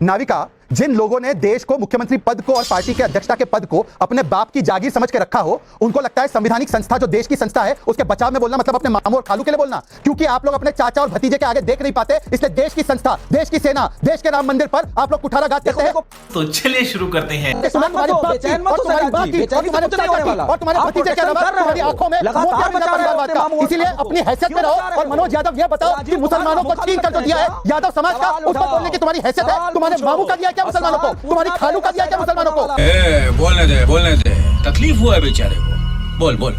नाविका, जिन लोगों ने देश को, मुख्यमंत्री पद को और पार्टी के अध्यक्षता के पद को अपने बाप की जागीर समझ के रखा हो, उनको लगता है संवैधानिक संस्था जो देश की संस्था है उसके बचाव में बोलना मतलब अपने मामू और खालू के लिए बोलना। क्योंकि आप लोग अपने चाचा और भतीजे के आगे देख नहीं पाते, इसलिए देश की संस्था, देश की सेना, देश के राम मंदिर पर आप लोग कुठाराघात करते हैं। तो चलिए शुरू करते हैं। और तुम्हारे भतीजे के अलावा तुम्हारी आंखों में इसीलिए अपनी हैसियत में रहो। और मनोज यादव ये बताओ कि मुसलमानों को छीन कर जो दिया है यादव समाज का, उस पर बोलने की तुम्हारी हैसियत है? तुम्हारे मामू का दिया क्या मुसलमानों को? तुम्हारी खालू का दिया क्या मुसलमानों को? बोलने दे, तकलीफ हुआ है बेचारे को, बोल।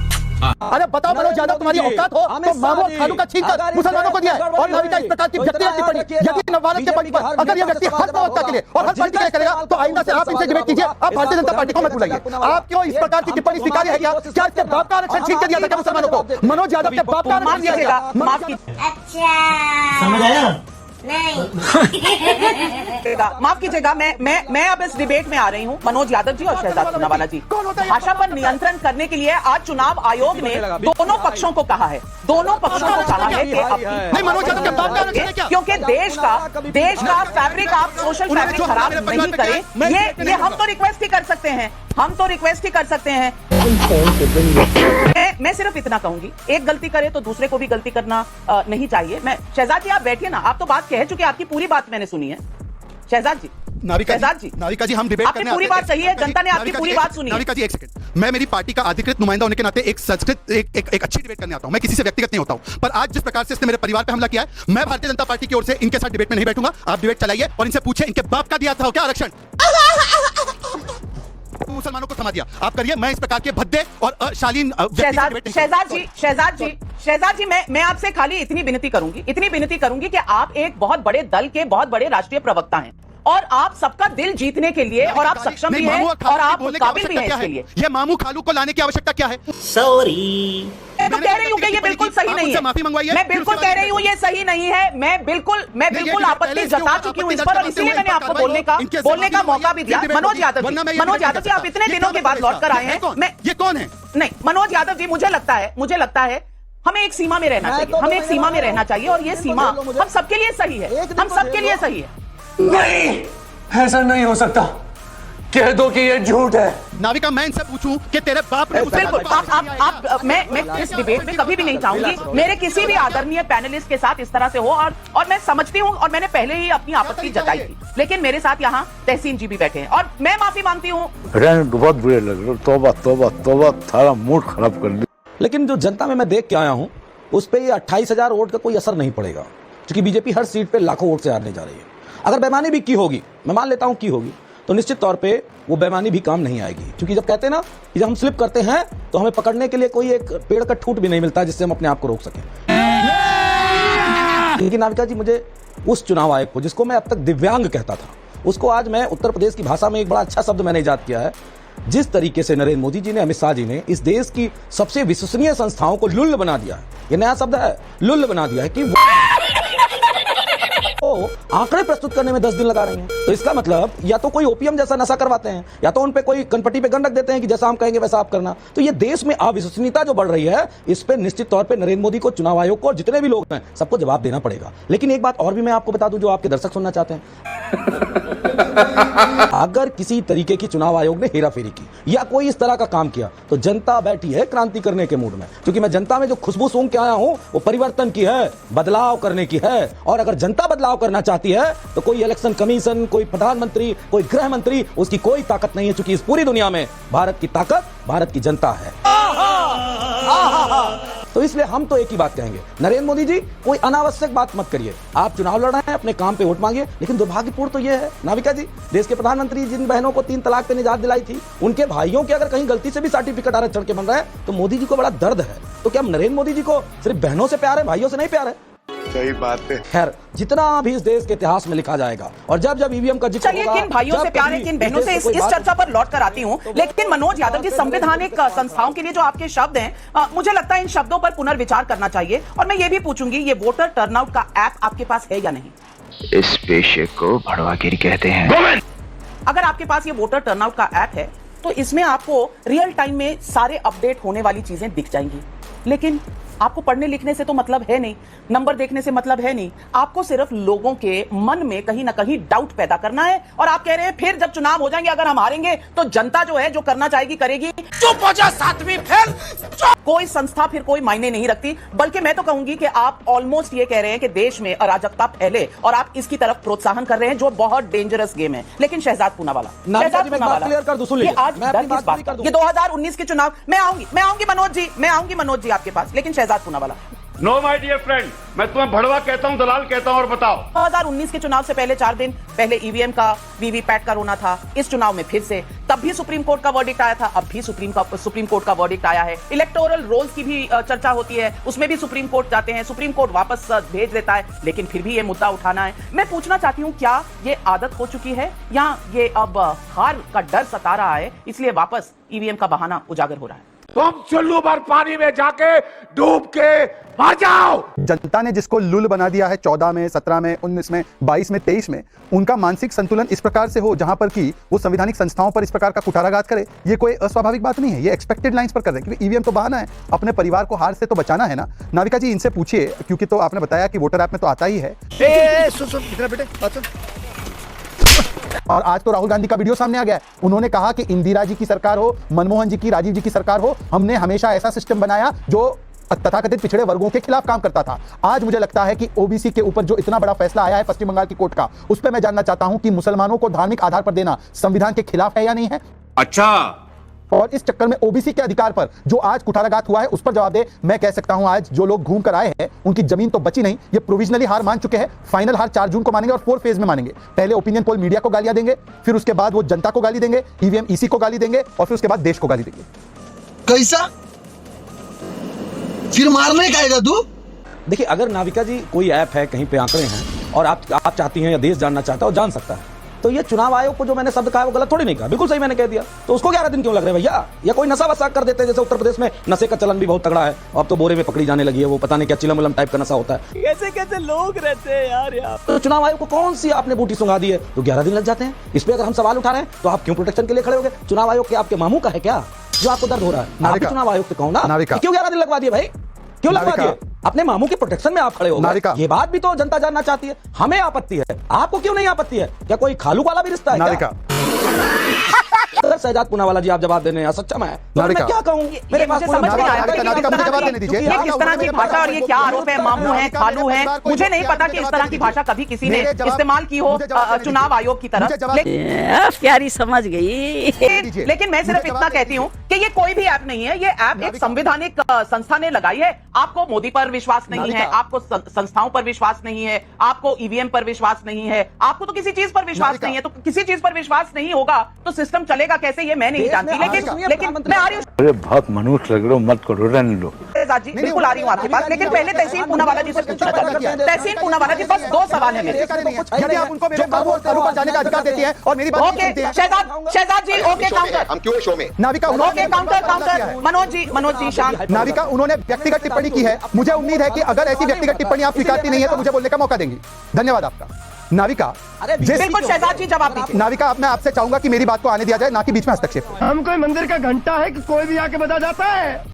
अरे बताओ मनोज यादव, तुम्हारी औकात हो तो मामू और खालू का छीन कर मुसलमानों को दिया है। और नाविका इस प्रकार की व्यक्तिगत टिप्पणी यदि नवारत के पक्ष पर अगर ये व्यक्ति हर मौका के लिए और हर पार्टी के लिए करेगा तो आइंदा से आप इनसे डिबेट कीजिए। आप भारतीय जनता पार्टी को मत बुलाइए। आप क्यों इस प्रकार की टिप्पणी स्वीकार्य है? क्या इसके बाप का आरक्षण छीन कर दिया था क्या मुसलमानों को? मनोज यादव के बाप का आरक्षण दिया गया। समझ आया? नहीं। माफ कीजिएगा, मैं अब इस डिबेट में आ रही हूँ। मनोज यादव जी और शहजाद पूनावाला जी, भाषा पर नियंत्रण करने के लिए आज चुनाव आयोग ने दोनों पक्षों को कहा है, दोनों पक्षों को कहा है कि क्योंकि देश का फैब्रिक, आप सोशल फैब्रिक खराब नहीं करें। ये हम तो रिक्वेस्ट ही कर सकते हैं, मैं सिर्फ इतना कहूंगी, एक गलती करे तो दूसरे को भी गलती करना नहीं चाहिए। मैं शहजाद जी आप बैठिए ना, आप तो बात कह चुके, आपकी पूरी बात मैंने सुनी है। शहजाद जी, नाविका जी हम डिबेट करने पूरी बात सही है, जनता ने आपकी पूरी बात सुनी। नाविका जी एक सेकंड, मैं मेरी पार्टी का अधिकृत नुमाइंदा होने के नाते एक संस्कृत एक अच्छी डिबेट करने आता हूं। मैं किसी से व्यक्तिगत नहीं होता हूं, पर आज जिस प्रकार से इसने मेरे परिवार पे हमला किया है, मैं भारतीय जनता पार्टी की ओर से इनके साथ डिबेट में नहीं बैठूंगा। आप डिबेट चलाइए और इनसे पूछिए इनके बाप का दिया था क्या आरक्षण? मुसलमानों को समा दिया आप करिए। मैं इस प्रकार के भद्दे और अशालीन शहजाद जी मैं आपसे खाली इतनी विनती करूंगी कि आप एक बहुत बड़े दल के बहुत बड़े राष्ट्रीय प्रवक्ता हैं और आप सबका दिल जीतने के लिए और आप सक्षम भी हैं और आप काबिल भी हैं इसके लिए। ये मामू खालू को लाने की आवश्यकता क्या है? सॉरी, मैं तो कह रही हूँ कि ये बिल्कुल सही नहीं है। माफी मंगवाइए। मैं बिल्कुल कह रही हूँ ये सही नहीं है। मैं बिल्कुल आपत्ति जता चुकी हूँ इस पर और इसीलिए मैंने आपको बोलने का मौका भी दिया। मनोज यादव जी आप इतने दिनों के बाद लौट कर आए हैं। ये कौन है? नहीं मनोज यादव जी, मुझे लगता है हमें एक सीमा में रहना चाहिए, और ये सीमा हम सबके लिए सही है, नहीं, ऐसा नहीं हो सकता। कह दो कि ये झूठ है। नाविका, मैं इनसे पूछूं कि तेरे बाप ने बिल्कुल मैं इस डिबेट में कभी भी नहीं चाहूंगी मेरे किसी भी आदरणीय पैनलिस्ट के साथ इस तरह से हो, और मैं समझती हूं और मैंने पहले ही अपनी आपत्ति जताई थी, लेकिन मेरे साथ यहाँ तहसीन जी भी बैठे हैं और मैं माफी मांगती हूँ। बहुत बुरे लग रहे, तौबा थारा मूड खराब कर दी। लेकिन जो जनता में मैं देख के आया हूं उस पे ये 28,000 वोट का कोई असर नहीं पड़ेगा, क्योंकि बीजेपी हर सीट पे लाखों वोट से हारने जा रही है। अगर बेईमानी भी की होगी, मैं मान लेता हूं की होगी, तो निश्चित तौर पे वो बेईमानी भी काम नहीं आएगी, क्योंकि जब कहते हैं ना कि जब हम स्लिप करते हैं तो हमें पकड़ने के लिए कोई एक पेड़ का ठूट भी नहीं मिलता जिससे हम अपने आप को रोक सकें। लेकिन नाविका जी, मुझे उस चुनाव आयोग को, जिसको मैं अब तक दिव्यांग कहता था, उसको आज मैं उत्तर प्रदेश की भाषा में एक बड़ा अच्छा शब्द मैंने ईजाद किया है। जिस तरीके से नरेंद्र मोदी जी ने, अमित शाह जी ने इस देश की सबसे विश्वसनीय संस्थाओं को लुल्ल बना दिया है, ये नया शब्द है, लुल्ल बना दिया है, कि वो आंकड़े प्रस्तुत करने में 10 दिन लगा रहे हैं। तो इसका मतलब या तो कोई ओपीएम जैसा नशा करवाते हैं, या तो उन पे कोई कनपट्टी पे गन रख देते हैं कि जैसा हम कहेंगे वैसा आप करना। तो ये देश में अविश्वसनीयता जो बढ़ रही है, इस पे निश्चित तौर पे नरेंद्र मोदी को, चुनाव आयोग को और जितने भी लोग हैं सबको जवाब देना पड़ेगा। लेकिन एक बात और भी मैं आपको बता दूं जो आपके दर्शक सुनना चाहते हैं। अगर किसी तरीके की चुनाव आयोग ने हेराफेरी की या कोई इस तरह का काम किया तो जनता बैठी है क्रांति करने के मूड में, क्योंकि मैं जनता में जो खुशबू सूंघ के आया हूं वो परिवर्तन की है, बदलाव करने की है। और अगर जनता बदलाव करना चाहती है तो कोई इलेक्शन कमीशन, कोई प्रधानमंत्री, कोई गृह मंत्री, उसकी कोई ताकत नहीं है, क्योंकि इस पूरी दुनिया में भारत की ताकत भारत की जनता है। तो इसलिए हम तो एक ही बात कहेंगे, नरेंद्र मोदी जी कोई अनावश्यक बात मत करिए। आप चुनाव लड़ रहे हैं, अपने काम पे वोट मांगिए। लेकिन दुर्भाग्यपूर्ण तो यह है नाविका जी, देश के प्रधानमंत्री जिन बहनों को 3 तलाक पे निजात दिलाई थी, उनके भाइयों के अगर कहीं गलती से भी सर्टिफिकेट आरक्षण के बन रहे हैं तो मोदी जी को बड़ा दर्द है। तो क्या नरेंद्र मोदी जी को सिर्फ बहनों से प्यार है, भाइयों से नहीं प्यार है? सही बात है। खैर, जितना भी इस देश के इतिहास में लिखा जाएगा और जब ईवीएम का जिक्र होगा, किन भाइयों से प्यार है, किन बहनों से, इस चर्चा पर लौट कर आती हूं। लेकिन मनोज यादव जी, संवैधानिक संस्थाओं के लिए जो आपके शब्द हैं, मुझे लगता है इन शब्दों पर पुनर्विचार करना चाहिए। और मैं ये भी पूछूंगी, ये वोटर टर्नआउट का ऐप आपके पास है या नहीं? इस पेशे को भड़वागिरी कहते हैं। अगर आपके पास ये वोटर टर्नआउट का ऐप है तो इसमें आपको रियल टाइम में सारे अपडेट होने वाली चीजें दिख जाएंगी। लेकिन आपको पढ़ने लिखने से तो मतलब है नहीं, नंबर देखने से मतलब है नहीं, आपको सिर्फ लोगों के मन में कहीं ना कहीं डाउट पैदा करना है। और आप कह रहे हैं फिर जब चुनाव हो जाएंगे अगर हम हारेंगे तो जनता जो है जो करना चाहेगी करेगी। चुप हो जा सातवीं फेल। कोई संस्था फिर कोई मायने नहीं रखती, बल्कि मैं तो कहूंगी कि आप ऑलमोस्ट ये कह रहे हैं कि देश में अराजकता फैले और आप इसकी तरफ प्रोत्साहन कर रहे हैं, जो बहुत डेंजरस गेम है। लेकिन शहजाद पूनावाला, नाविका जी, मैं बात क्लियर कर दूं, सुन लीजिए। ये आज मैं अपनी डर किस बात कर का? दूं। ये 2019 के चुनाव मैं आऊंगी मनोज जी आपके पास, लेकिन Shehzad Poonawalla, no my dear friend, मैं तुम्हें भड़वा कहता हूं, दलाल कहता हूं, और बताओ 2019 के चुनाव से पहले 4 दिन पहले ईवीएम का वीवीपैट का रोना था। इस चुनाव में फिर से, तब भी सुप्रीम कोर्ट का वर्डिक्ट आया था, अब भी सुप्रीम कोर्ट का वर्डिक्ट आया है। इलेक्टोरल रोल्स की भी चर्चा होती है, उसमें भी सुप्रीम कोर्ट जाते हैं, सुप्रीम कोर्ट वापस भेज देता है, लेकिन फिर भी ये मुद्दा उठाना है। मैं पूछना चाहती हूँ, क्या ये आदत हो चुकी है या ये अब हार का डर सता रहा है, इसलिए वापस ईवीएम का बहाना उजागर हो रहा है? तुम चुल्लू भर पानी में जाके डूब के मर जाओ। जनता ने जिसको लुल बना दिया है 14 में, 17 में, 19 में, 22 में, 23 में, उनका मानसिक संतुलन इस प्रकार से हो जहां पर कि वो संवैधानिक संस्थाओं पर इस प्रकार का कुठाराघात करे, ये कोई अस्वाभाविक बात नहीं है। ये एक्सपेक्टेड लाइंस पर कर रहे हैं, क्योंकि ईवीएम तो बहाना है, अपने परिवार को हार से तो बचाना है ना। नाविका जी, इनसे पूछिए, क्योंकि तो आपने बताया कि वोटर ऐप में तो आता ही है। और आज तो राहुल गांधी का वीडियो सामने आ गया है। उन्होंने कहा कि इंदिरा जी की सरकार हो, मनमोहन जी की, राजीव जी की सरकार हो, हमने हमेशा ऐसा सिस्टम बनाया जो तथाकथित पिछड़े वर्गों के खिलाफ काम करता था। आज मुझे लगता है कि ओबीसी के ऊपर जो इतना बड़ा फैसला आया है पश्चिम बंगाल की कोर्ट का, उस पर मैं जानना चाहता हूं कि मुसलमानों को धार्मिक आधार पर देना संविधान के खिलाफ है या नहीं है। अच्छा, और इस चक्कर में ओबीसी के अधिकार पर जो आज कुठाराघात हुआ है उस पर जवाब दे। मैं कह सकता हूं आज जो लोग घूम कर आए हैं उनकी जमीन तो बची नहीं, ये प्रोविजनली हार मान चुके हैं। फाइनल हार 4 जून को मानेंगे और 4 फेज में मानेंगे। पहले ओपिनियन पोल मीडिया को गालियां देंगे, फिर उसके बाद वो जनता को गाली देंगे, ईवीएम ईसी को गाली देंगे, और फिर उसके बाद देश को गाली देंगे। कैसा फिर मारने का आएगा तू? देखिए, अगर नाविका जी कोई ऐप है, कहीं पे आंकड़े हैं और आप चाहती हैं या देश जानना चाहता है, जान सकता है। तो ये चुनाव आयोग को जो मैंने शब्द कहा वो गलत थोड़ी नहीं कहा, बिल्कुल सही मैंने कह दिया। तो उसको 11 दिन क्यों लग रहे हैं भैया? या कोई नशा वसा कर देते हैं, जैसे उत्तर प्रदेश में नशे का चलन भी बहुत तगड़ा है, अब तो बोरे में पकड़ी जाने लगी है, वो पता नहीं क्या चिलम उलम टाइप का नशा होता है। कैसे कैसे लोग रहते हैं यार यहाँ। तो चुनाव आयोग को कौन सी आपने बूटी सुंघा दी है तो 11 दिन लग जाते हैं? इस पर अगर हम सवाल उठा रहे हैं तो आप क्यों प्रोटेक्शन के लिए खड़े हो गए? चुनाव आयोग के आपके मामू का है क्या जो आपको दर्द हो रहा है? आप चुनाव आयोग से कहो ना, क्यों 11 दिन लगवा दिए भाई? क्यों लगवा दिए? अपने मामू के प्रोटेक्शन में आप खड़े हो गए। ये बात भी तो जनता जानना चाहती है। हमें आपत्ति है, आपको क्यों नहीं आपत्ति है? क्या कोई खालू वाला भी रिश्ता है क्या? अगर शहजाद पूनावाला जी आप जवाब देने सच्चा मैं तो मैं क्या कहूँ? मेरे पास समझ नहीं आया कि ये किस तरह की भाषा और ये क्या आरोप है? मामू है, खालू है, मुझे नहीं पता कि इस तरह की भाषा कभी किसी ने इस्तेमाल की हो चुनाव आयोग की तरफ। प्यारी समझ गई। लेकिन मैं सिर्फ इतना कहती हूँ कि ये कोई भी ऐप नहीं है, ये ऐप एक संवैधानिक संस्था ने लगाई है। आपको मोदी पर विश्वास नहीं है, आपको संस्थाओं पर विश्वास नहीं है, आपको ईवीएम पर विश्वास नहीं है, आपको तो किसी चीज पर विश्वास नहीं है। तो किसी चीज पर विश्वास नहीं होगा तो सिस्टम चलेगा कैसे, ये मैं नहीं जानती। लेकिन मैं आ रही हूँ, अरे बहुत मनुष्य लग रहे हो, मत करो, रहने लो। जी बिल्कुल आ रही हूँ आपके पास, लेकिन पहले तहसीन पूनावाला जी से पूछना चाहती हूँ। तहसीन पूनावाला जी, बस 2 सवाल है मेरे। यदि आप उनको मेरे पर जाने का अधिकार देती हैं और मेरी बात सुनती हैं। Shehzad ji, okay counter. हम क्यों शो में? Navika, okay counter. मनोज जी शांत। नाविका, उन्होंने व्यक्तिगत टिप्पणी की है। मुझे उम्मीद है कि अगर ऐसी व्यक्तिगत टिप्पणी आप स्वीकारती नहीं है तो मुझे बोलने का मौका देंगी। धन्यवाद आपका। नाविका, बिल्कुल शहजाद जी जवाब दीजिए। नाविका, मैं आपसे चाहूंगा कि मेरी बात को आने दिया जाए, ना कि बीच में हस्तक्षेप। हम कोई मंदिर का घंटा है कि कोई भी आके बता जाता है?